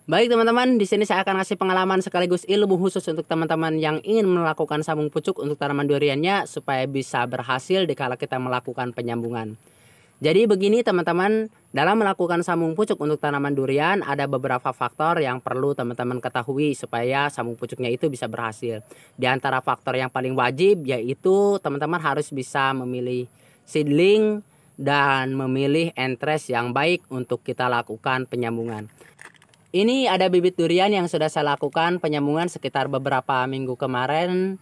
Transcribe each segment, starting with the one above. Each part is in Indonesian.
Baik teman-teman, di sini saya akan kasih pengalaman sekaligus ilmu khusus untuk teman-teman yang ingin melakukan sambung pucuk untuk tanaman duriannya supaya bisa berhasil dikala kita melakukan penyambungan. Jadi begini teman-teman, dalam melakukan sambung pucuk untuk tanaman durian ada beberapa faktor yang perlu teman-teman ketahui supaya sambung pucuknya itu bisa berhasil. Di antara faktor yang paling wajib yaitu teman-teman harus bisa memilih seedling dan memilih entres yang baik untuk kita lakukan penyambungan. Ini ada bibit durian yang sudah saya lakukan penyambungan sekitar beberapa minggu kemarin.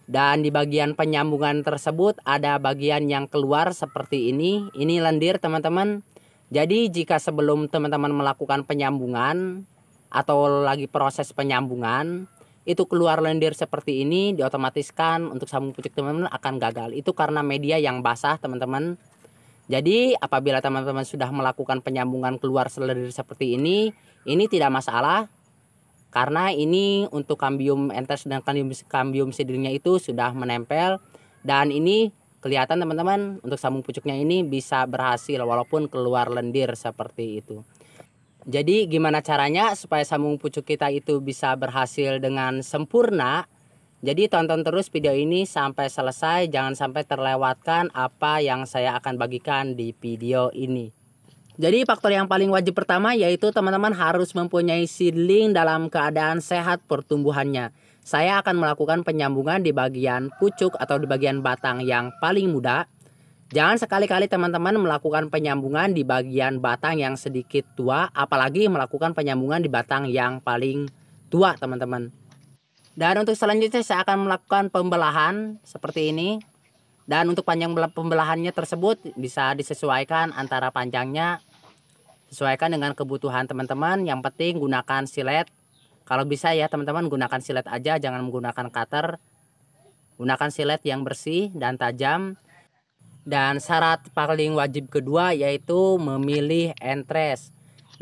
Dan di bagian penyambungan tersebut ada bagian yang keluar seperti ini. Ini lendir teman-teman. Jadi jika sebelum teman-teman melakukan penyambungan atau lagi proses penyambungan, itu keluar lendir seperti ini, diotomatiskan untuk sambung pucuk teman-teman akan gagal. Itu karena media yang basah teman-teman. Jadi apabila teman-teman sudah melakukan penyambungan keluar selendir seperti ini tidak masalah. Karena ini untuk kambium entes dan kambium seedlingnya itu sudah menempel. Dan ini kelihatan teman-teman untuk sambung pucuknya ini bisa berhasil walaupun keluar lendir seperti itu. Jadi gimana caranya supaya sambung pucuk kita itu bisa berhasil dengan sempurna? Jadi tonton terus video ini sampai selesai, jangan sampai terlewatkan apa yang saya akan bagikan di video ini. Jadi faktor yang paling wajib pertama yaitu teman-teman harus mempunyai seedling dalam keadaan sehat pertumbuhannya. Saya akan melakukan penyambungan di bagian pucuk atau di bagian batang yang paling muda. Jangan sekali-kali teman-teman melakukan penyambungan di bagian batang yang sedikit tua, apalagi melakukan penyambungan di batang yang paling tua teman-teman. Dan untuk selanjutnya saya akan melakukan pembelahan seperti ini. Dan untuk panjang pembelahannya tersebut bisa disesuaikan antara panjangnya, sesuaikan dengan kebutuhan teman-teman. Yang penting gunakan silet. Kalau bisa ya teman-teman gunakan silet aja, jangan menggunakan cutter. Gunakan silet yang bersih dan tajam. Dan syarat paling wajib kedua yaitu memilih entres.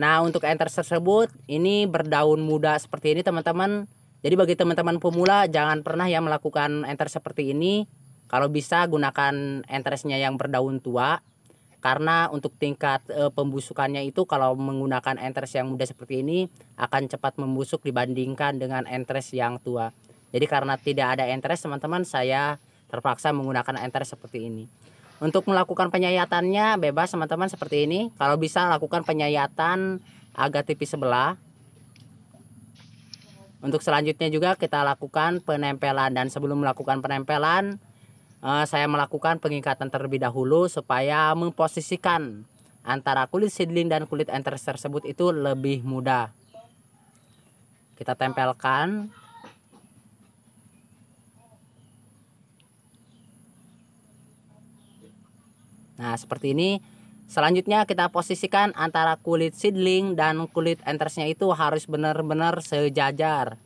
Nah untuk entres tersebut ini berdaun muda seperti ini teman-teman. Jadi bagi teman-teman pemula jangan pernah ya melakukan entres seperti ini. Kalau bisa gunakan entresnya yang berdaun tua. Karena untuk tingkat pembusukannya itu kalau menggunakan entres yang muda seperti ini akan cepat membusuk dibandingkan dengan entres yang tua. Jadi karena tidak ada entres teman-teman, saya terpaksa menggunakan entres seperti ini. Untuk melakukan penyayatannya bebas teman-teman seperti ini. Kalau bisa lakukan penyayatan agak tipis sebelah. Untuk selanjutnya juga kita lakukan penempelan, dan sebelum melakukan penempelan saya melakukan pengikatan terlebih dahulu supaya memposisikan antara kulit seedling dan kulit entres tersebut itu lebih mudah. Kita tempelkan. Nah seperti ini. Selanjutnya kita posisikan antara kulit seedling dan kulit entresnya itu harus benar-benar sejajar.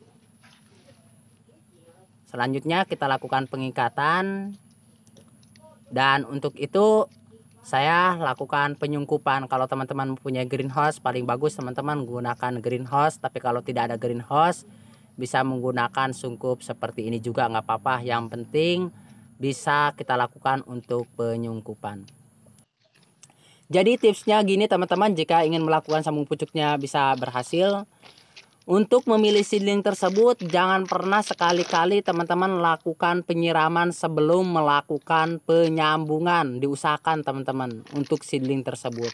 Selanjutnya kita lakukan pengikatan. Dan untuk itu saya lakukan penyungkupan. Kalau teman-teman mempunyai greenhouse paling bagus teman-teman gunakan greenhouse. Tapi kalau tidak ada greenhouse bisa menggunakan sungkup seperti ini juga nggak apa-apa. Yang penting bisa kita lakukan untuk penyungkupan. Jadi tipsnya gini teman-teman, jika ingin melakukan sambung pucuknya bisa berhasil. Untuk memilih seedling tersebut jangan pernah sekali-kali teman-teman lakukan penyiraman sebelum melakukan penyambungan. Diusahakan teman-teman untuk seedling tersebut.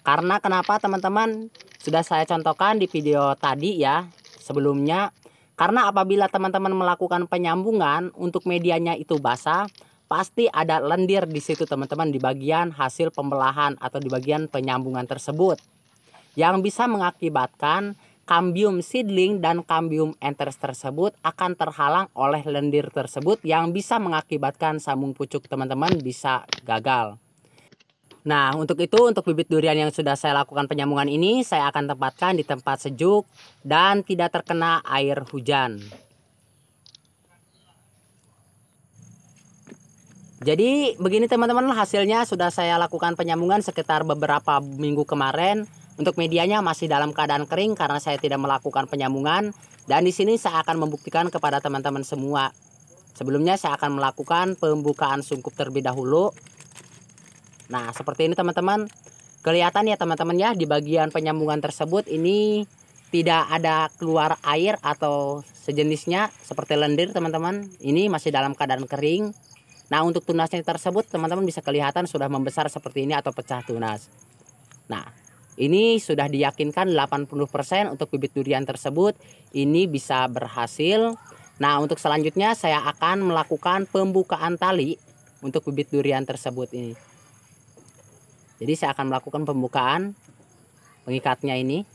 Karena kenapa teman-teman? Sudah saya contohkan di video tadi ya sebelumnya. Karena apabila teman-teman melakukan penyambungan untuk medianya itu basah, pasti ada lendir di situ teman-teman di bagian hasil pembelahan atau di bagian penyambungan tersebut. Yang bisa mengakibatkan kambium seedling dan kambium entres tersebut akan terhalang oleh lendir tersebut yang bisa mengakibatkan sambung pucuk teman-teman bisa gagal. Nah untuk itu, untuk bibit durian yang sudah saya lakukan penyambungan ini saya akan tempatkan di tempat sejuk dan tidak terkena air hujan. Jadi begini teman-teman, hasilnya sudah saya lakukan penyambungan sekitar beberapa minggu kemarin. Untuk medianya masih dalam keadaan kering karena saya tidak melakukan penyambungan. Dan di sini saya akan membuktikan kepada teman-teman semua. Sebelumnya saya akan melakukan pembukaan sungkup terlebih dahulu. Nah seperti ini teman-teman. Kelihatan ya teman-teman ya di bagian penyambungan tersebut ini tidak ada keluar air atau sejenisnya seperti lendir teman-teman. Ini masih dalam keadaan kering. Nah, untuk tunasnya tersebut teman-teman bisa kelihatan sudah membesar seperti ini atau pecah tunas. Nah, ini sudah diyakinkan 80% untuk bibit durian tersebut ini bisa berhasil. Nah, untuk selanjutnya saya akan melakukan pembukaan tali untuk bibit durian tersebut ini. Jadi saya akan melakukan pembukaan pengikatnya ini.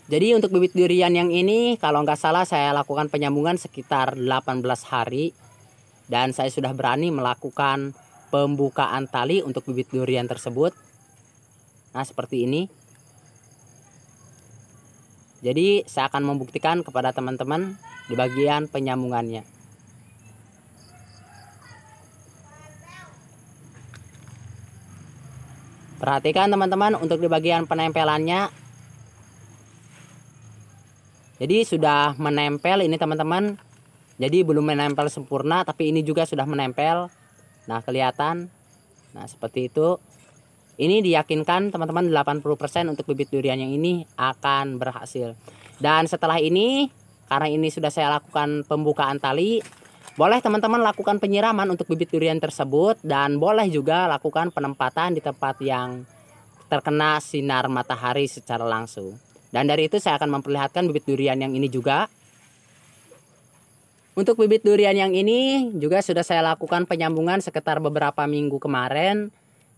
Jadi untuk bibit durian yang ini kalau nggak salah saya lakukan penyambungan sekitar 18 hari. Dan saya sudah berani melakukan pembukaan tali untuk bibit durian tersebut. Nah, seperti ini. Jadi saya akan membuktikan kepada teman-teman di bagian penyambungannya. Perhatikan teman-teman untuk di bagian penempelannya. Jadi sudah menempel ini teman-teman. Jadi belum menempel sempurna, tapi ini juga sudah menempel. Nah, kelihatan. Nah, seperti itu. Ini diyakinkan teman-teman 80% untuk bibit durian yang ini akan berhasil. Dan setelah ini, karena ini sudah saya lakukan pembukaan tali, boleh teman-teman lakukan penyiraman untuk bibit durian tersebut. Dan boleh juga lakukan penempatan di tempat yang terkena sinar matahari secara langsung. Dan dari itu saya akan memperlihatkan bibit durian yang ini juga. Untuk bibit durian yang ini juga sudah saya lakukan penyambungan sekitar beberapa minggu kemarin.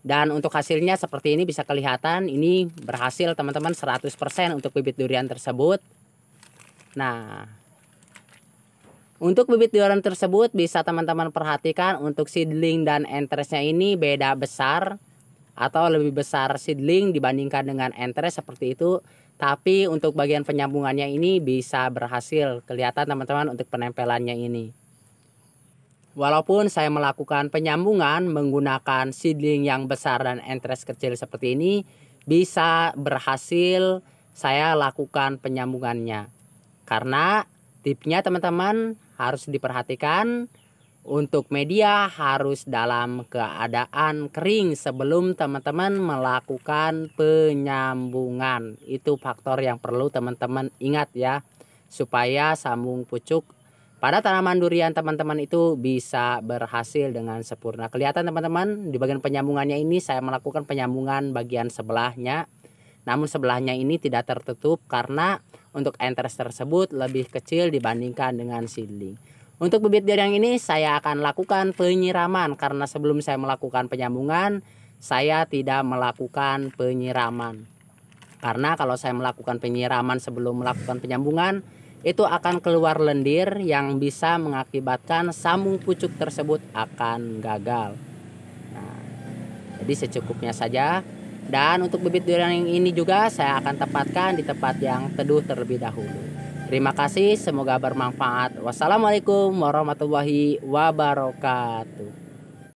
Dan untuk hasilnya seperti ini bisa kelihatan. Ini berhasil teman-teman 100% untuk bibit durian tersebut. Nah, untuk bibit durian tersebut bisa teman-teman perhatikan untuk seedling dan entresnya ini beda besar. Atau lebih besar seedling dibandingkan dengan entres seperti itu. Tapi untuk bagian penyambungannya ini bisa berhasil. Kelihatan teman-teman untuk penempelannya ini. Walaupun saya melakukan penyambungan menggunakan seedling yang besar dan entres kecil seperti ini, bisa berhasil saya lakukan penyambungannya. Karena tipsnya teman-teman harus diperhatikan. Untuk media harus dalam keadaan kering sebelum teman-teman melakukan penyambungan. Itu faktor yang perlu teman-teman ingat ya. Supaya sambung pucuk pada tanaman durian teman-teman itu bisa berhasil dengan sempurna. Kelihatan teman-teman di bagian penyambungannya ini saya melakukan penyambungan bagian sebelahnya. Namun sebelahnya ini tidak tertutup karena untuk entres tersebut lebih kecil dibandingkan dengan seedling. Untuk bibit durian ini saya akan lakukan penyiraman karena sebelum saya melakukan penyambungan saya tidak melakukan penyiraman. Karena kalau saya melakukan penyiraman sebelum melakukan penyambungan itu akan keluar lendir yang bisa mengakibatkan sambung pucuk tersebut akan gagal. Nah, jadi secukupnya saja. Dan untuk bibit durian yang ini juga saya akan tempatkan di tempat yang teduh terlebih dahulu. Terima kasih, semoga bermanfaat. Wassalamualaikum warahmatullahi wabarakatuh.